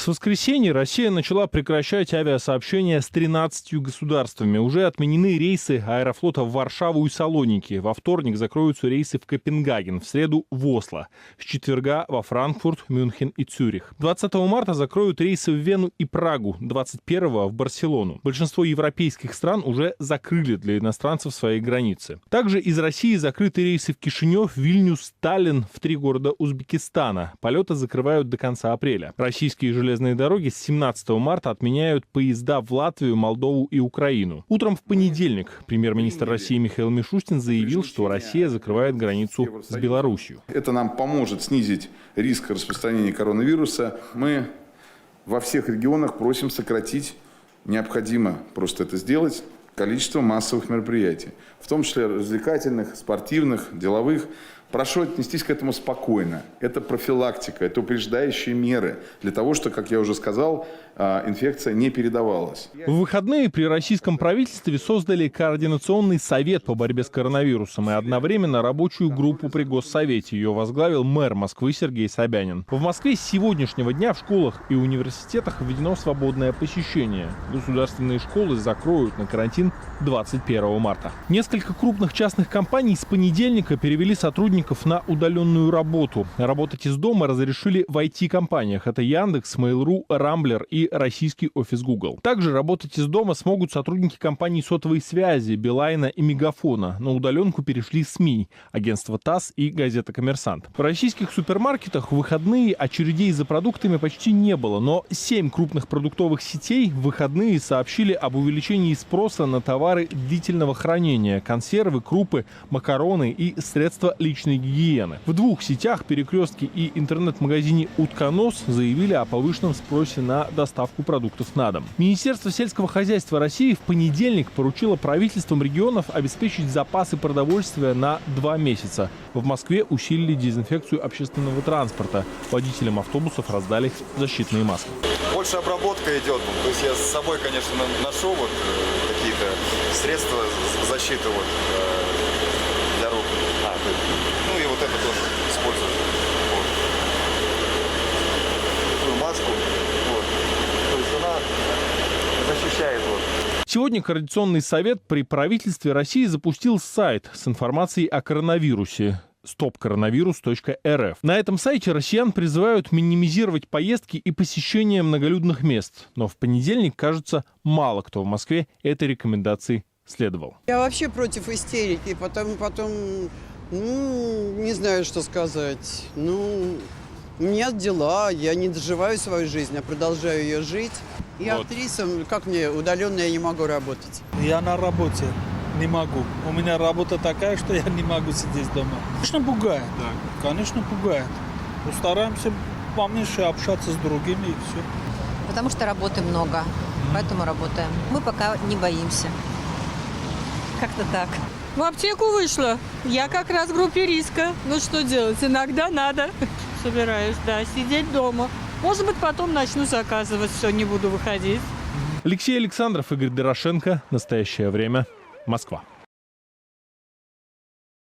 С воскресенья Россия начала прекращать авиасообщения с 13 государствами. Уже отменены рейсы Аэрофлота в Варшаву и Салоники. Во вторник закроются рейсы в Копенгаген, в среду в Осло. С четверга во Франкфурт, Мюнхен и Цюрих. 20 марта закроют рейсы в Вену и Прагу, 21-го в Барселону. Большинство европейских стран уже закрыли для иностранцев свои границы. Также из России закрыты рейсы в Кишинев, Вильнюс, Таллин, в 3 города Узбекистана. Полеты закрывают до конца апреля. Российские железные дороги с 17 марта отменяют поезда в Латвию, Молдову и Украину. Утром в понедельник премьер-министр России Михаил Мишустин заявил, что Россия закрывает границу с Беларусью. Это нам поможет снизить риск распространения коронавируса. Мы во всех регионах просим сократить, необходимо просто это сделать, количество массовых мероприятий, в том числе развлекательных, спортивных, деловых. Прошу отнестись к этому спокойно. Это профилактика, это упреждающие меры для того, чтобы, как я уже сказал, инфекция не передавалась. В выходные при российском правительстве создали Координационный совет по борьбе с коронавирусом и одновременно рабочую группу при Госсовете. Ее возглавил мэр Москвы Сергей Собянин. В Москве с сегодняшнего дня в школах и университетах введено свободное посещение. Государственные школы закроют на карантин 21 марта. Несколько крупных частных компаний с понедельника перевели сотрудников на удаленную работу. Работать из дома разрешили в IT-компаниях. Это Яндекс, Mail.ru, Рамблер и российский офис Google. Также работать из дома смогут сотрудники компаний сотовой связи, Билайна и Мегафона. На удаленку перешли СМИ, агентство ТАСС и газета «Коммерсант». В российских супермаркетах в выходные очередей за продуктами почти не было, но 7 крупных продуктовых сетей в выходные сообщили об увеличении спроса на товары длительного хранения, консервы, крупы, макароны и средства личной гигиены. В 2 сетях, Перекрестке и интернет-магазине «Утконос», заявили о повышенном спросе на доставку продуктов на дом. Министерство сельского хозяйства России в понедельник поручило правительствам регионов обеспечить запасы продовольствия на 2 месяца. В Москве усилили дезинфекцию общественного транспорта. Водителям автобусов раздали защитные маски. Больше обработка идет. То есть я с собой, конечно, ношу какие-то средства защиты для рук. Ну и это тоже использую. Такую маску. То есть она защищает. Сегодня Координационный совет при правительстве России запустил сайт с информацией о коронавирусе. stopcoronavirus.rf. На этом сайте россиян призывают минимизировать поездки и посещение многолюдных мест. Но в понедельник, кажется, мало кто в Москве этой рекомендации следовал. Я вообще против истерики, потом, не знаю, что сказать. У меня дела, я не доживаю свою жизнь, а продолжаю ее жить. Я актриса, как мне удаленно я не могу работать? Я на работе. Не могу. У меня работа такая, что я не могу сидеть дома. Конечно, пугает. Да. Конечно, пугает. Но стараемся поменьше общаться с другими и все. Потому что работы много. Поэтому работаем. Мы пока не боимся. Как-то так. В аптеку вышла. Я как раз в группе риска. Ну что делать? Иногда надо. Собираюсь, сидеть дома. Может быть, потом начну заказывать. Все, не буду выходить. Алексей Александров, Игорь Дорошенко. Настоящее время. Москва.